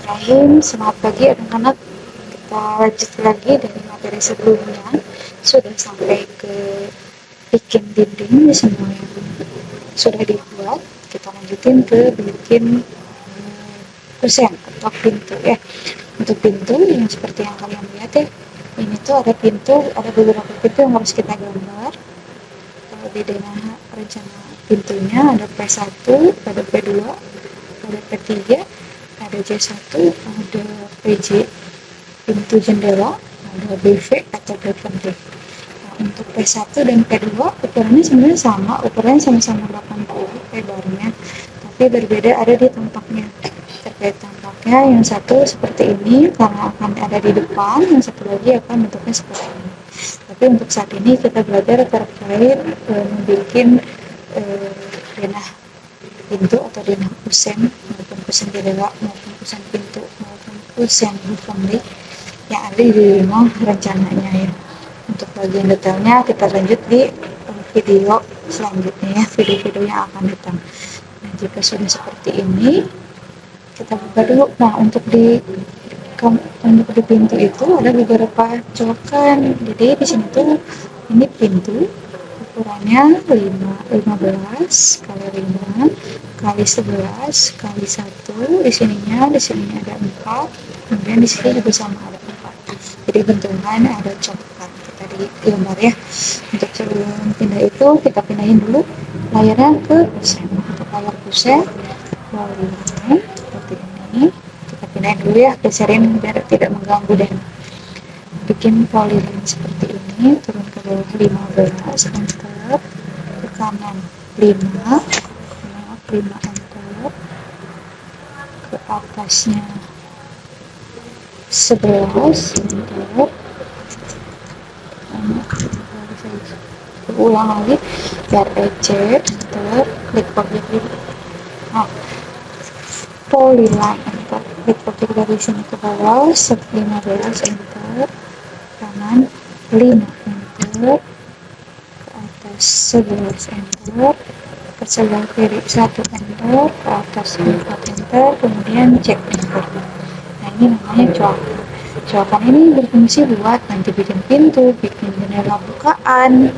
Bismillahirrahmanirrahim. Selamat pagi anak-anak. Kita lanjut lagi dari materi sebelumnya. Sudah sampai ke bikin dinding semua yang sudah dibuat. Kita lanjutin ke bikin kusen atau pintu ya. Untuk pintu yang seperti yang kalian lihat ya. Ini tuh ada pintu, ada beberapa pintu yang harus kita gambar. Di dalam rencana pintunya ada P1, ada P2, ada P3, ada J1, ada PJ, pintu jendela, ada BV atau balcony. Nah, untuk P1 dan P2 ukurannya sebenarnya sama, ukurannya sama-sama 80 lebarnya, tapi berbeda ada di tampaknya. Terkait tampaknya, yang satu seperti ini karena akan ada di depan, yang satu lagi akan bentuknya seperti ini. Tapi untuk saat ini kita belajar terkait membuat denah pintu atau denah kusen maupun kusen jendela maupun kusen pintu maupun kusen balcony yang ada di rumah rencananya ya. Untuk bagian detailnya kita lanjut di video selanjutnya ya, video-video yang akan datang. Nah, jika sudah seperti ini kita buka dulu. Nah, untuk di pintu itu ada beberapa colokan. Jadi di sini tuh ini pintu ukurannya 15 kali 5 kali 11 kali 1. Di sininya ada 4. Kemudian di sini juga sama ada 4. Jadi bentuknya ada colokan. Kita digambar ya. Untuk sebelum pindah itu kita pindahin dulu layarnya ke kusen. Untuk layar kusen polyline seperti ini. Kita pindahin dulu ya, geserin biar tidak mengganggu dan bikin polyline seperti ini. Turun ke bawah 15, enter, ke kanan 5 enter, ke atasnya 11 enter, ulang lagi REC enter, klik objek dulu. Nah, polyline enter, klik objek dari sini ke bawah 15 enter, kanan 5 enter, ke atas 11 enter, ke sebelah kiri 1 enter, ke atas 4 enter, kemudian cek enter. Nah, ini namanya coakan. Coakan ini berfungsi buat nanti bikin pintu, bikin jendela bukaan.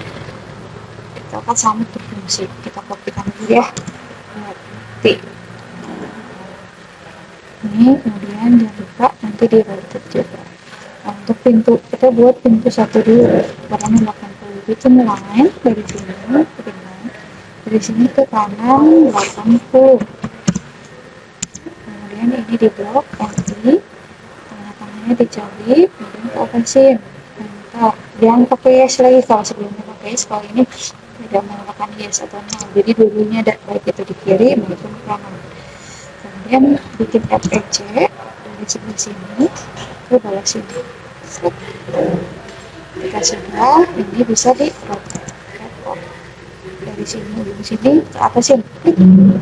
Itu akan sangat berfungsi. Kita kopikan dulu ya. Nanti ini kemudian jangan lupa nanti di rotate juga. Nah, untuk pintu kita buat pintu 1 dulu warnanya 80. Itu mulai dari sini ke kanan, dari sini ke kanan 80. Kemudian ini di blok nanti tengah-tengahnya dicari, kemudian ke opensin. Nah, jangan pakai yes lagi kalau sebelumnya pakai yes, kalau ini tidak menggunakan yes atau no. Jadi dulunya ada baik itu di kiri maupun kanan. Kemudian bikin FEC dari sebelah sini ke bawah sini. Jika sudah, ini bisa di rotate dari sini ujung sini ke atasin.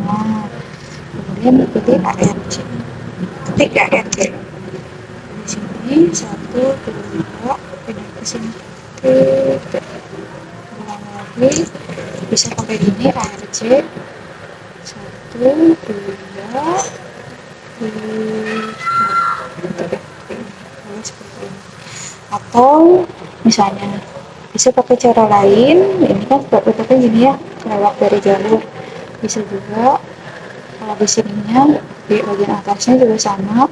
Nah, kemudian ikuti ARC, ketik ARC di sini 1, 2, pindah ke sini, ulang lagi, bisa pakai gini ARC 1, 2, 3, seperti ini. Atau misalnya bisa pakai cara lain, ini kan pakai gini ya, kelewat dari jalur. Bisa juga kalau di sininya di bagian atasnya juga sama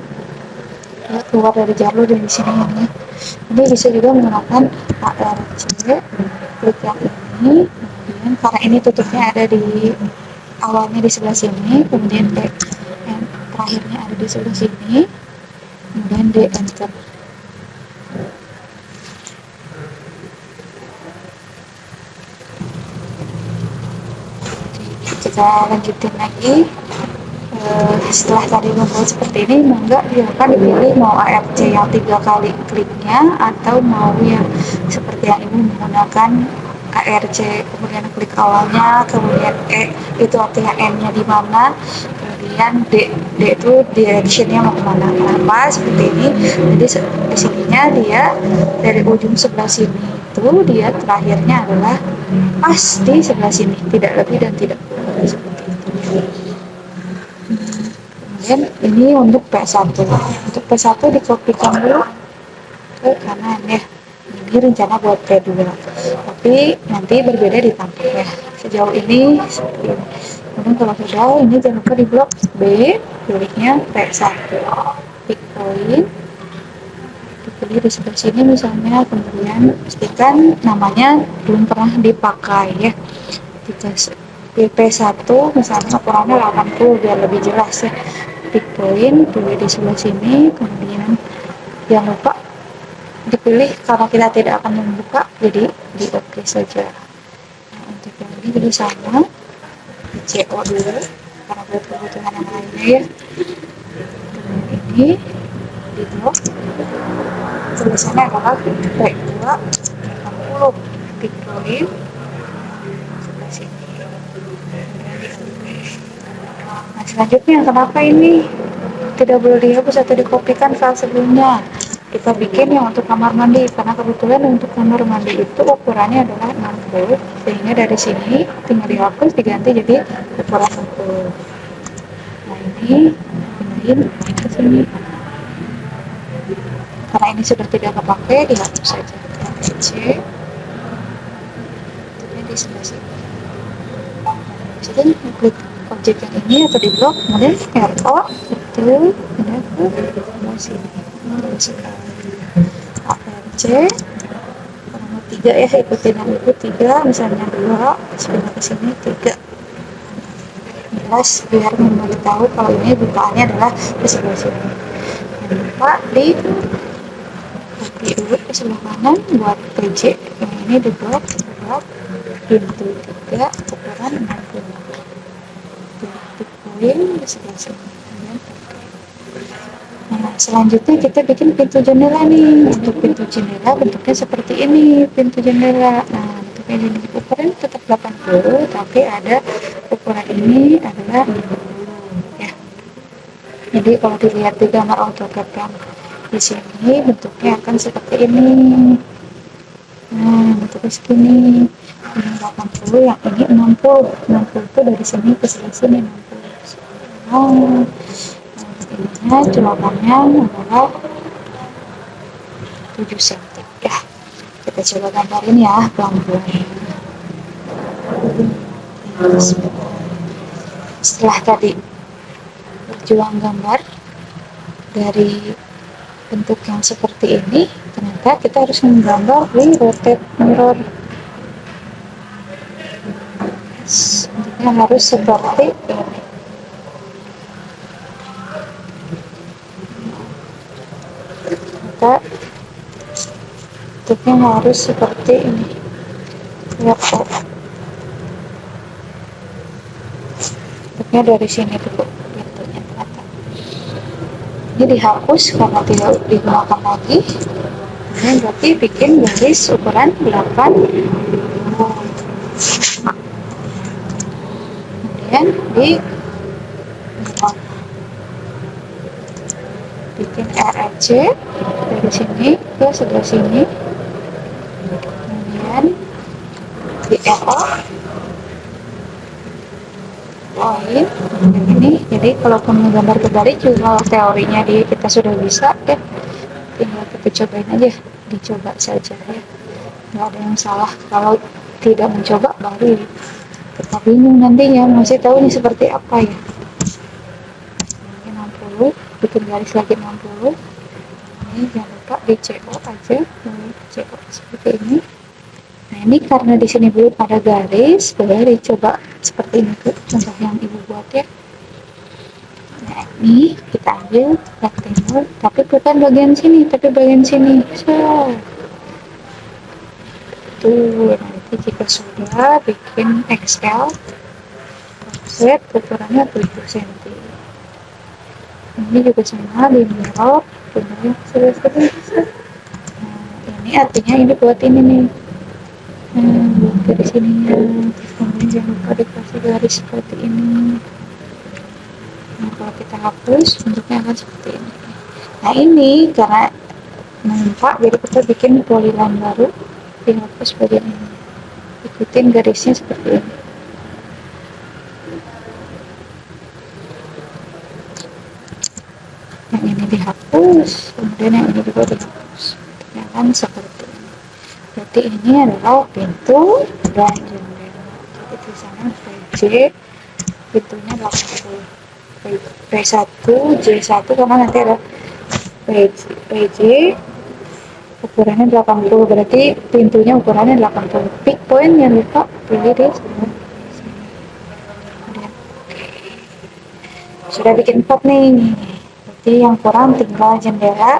ya, keluar dari jalur dan di sini ini. Ini bisa juga menggunakan ARC, klik yang ini, kemudian karena ini tutupnya ada di awalnya di sebelah sini, kemudian yang terakhirnya ada di sebelah sini, kemudian di enter. Kita lanjutin lagi. Setelah tadi membuat seperti ini, mangga silakan dipilih mau ARC yang 3 kali kliknya atau mau yang seperti yang ibu menggunakan ARC kemudian klik awalnya, kemudian itu artinya N-nya di mana, kemudian D itu directionnya mau kemana. Kenapa seperti ini? Jadi di sininya dia dari ujung sebelah sini itu dia terakhirnya adalah pas di sebelah sini, tidak lebih dan tidak kurang seperti itu. kemudian ini untuk P1. Untuk P1 dikopikan dulu ke kanan ya. Ini rencana buat P2, tapi nanti berbeda di tampaknya. Sejauh ini seperti ini. Kemudian kalau sudah, ini jangan lupa di blok B, pilihnya P1. Klik poin, dipilih di sebelah sini misalnya, kemudian pastikan namanya belum pernah dipakai ya. Jika P1 misalnya ukurannya 80 biar lebih jelas ya. Klik poin, pilih di sebelah sini, kemudian jangan lupa dipilih karena kita tidak akan membuka, jadi di OK saja. Nah, untuk yang ini juga sama, di CO dulu karena buat kebutuhan yang lainnya ya. Kemudian ini di blok tulisannya adalah P2 60, klik poin sebelah sini, kemudian di OK. Nah, selanjutnya kenapa ini tidak boleh dihapus atau dikopikan file sebelumnya? Kita bikin yang untuk kamar mandi, karena kebetulan untuk kamar mandi itu ukurannya adalah 60, sehingga dari sini tinggal dihapus diganti jadi ukuran 60. Nah, ini pindahin ke sini, karena ini sudah tidak kepakai, dihapus saja. C ini di sebelah sini. Jadi klik objek yang ini atau di blok, kemudian RO itu pindah ke sebelah sini. Sekali ARC nomor 3 ya, ikutin yang itu 3, misalnya 2, pindah ke sini 3, jelas biar memberitahu kalau ini bukaannya adalah di sebelah sini. Jangan lupa di copy dulu ke sebelah kanan buat PJ yang ini di blok pintu 3 ukuran 60, di poin di sebelah sini. Nah, selanjutnya kita bikin pintu jendela nih. Untuk pintu jendela bentuknya seperti ini, pintu jendela. Nah, bentuknya ini ukuran tetap 80, tapi ada ukuran ini adalah 60 ya. Jadi kalau dilihat di gambar AutoCAD yang di sini bentuknya akan seperti ini. Nah, bentuknya segini. Ini 80, yang ini 60. 60 itu dari sini ke sebelah sini 60. Nah, jawabannya adalah 7 cm ya. Kita coba gambarin ya pelan-pelan. Setelah tadi berjuang gambar dari bentuk yang seperti ini, ternyata kita harus menggambar di rotate mirror. Bentuknya harus seperti ini. Kita bentuknya harus seperti ini. Lihat kok. Bentuknya dari sini dulu pintunya ternyata. Ini dihapus karena tidak digunakan lagi. Ini berarti bikin garis ukuran 8. Kemudian bikin RRC dari sini ke sebelah sini, kemudian di RO poin ini. Jadi kalaupun menggambar kebalik juga teorinya kita sudah bisa ya, tinggal kita cobain aja, dicoba saja ya, nggak ada yang salah. Kalau tidak mencoba baru kita bingung nantinya masih tahu ini seperti apa ya. Ini 60, bikin garis lagi 60. Ini jangan lupa di CO aja, CO seperti ini. Nah, ini karena di sini belum ada garis, boleh dicoba seperti ini tuh, contoh yang ibu buat ya. Nah, ini kita ambil rectangle, tapi bukan bagian sini, tapi bagian sini. So, tuh nanti jika sudah bikin XL, offset ukurannya 7 cm. Ini juga sama di mirror, kemudian sudah. Nah, ini artinya ini buat ini nih. Buat dari sini ya. Kemudian jangan lupa dikasih garis seperti ini. Nah, kalau kita hapus bentuknya akan seperti ini. Nah, ini karena menimpa, jadi kita bikin polyline baru, dihapus bagian ini, ikutin garisnya seperti ini. yang ini dihapus, kemudian yang ini juga dihapus. Ya kan seperti ini. Berarti ini adalah pintu dan jendela. Jadi tulisannya PJ, pintunya 80. P1, J1 karena nanti ada PJ ukurannya 80, berarti pintunya ukurannya 80. Pick point yang lupa pilih di sini. Sudah bikin pot nih, berarti yang kurang tinggal jendela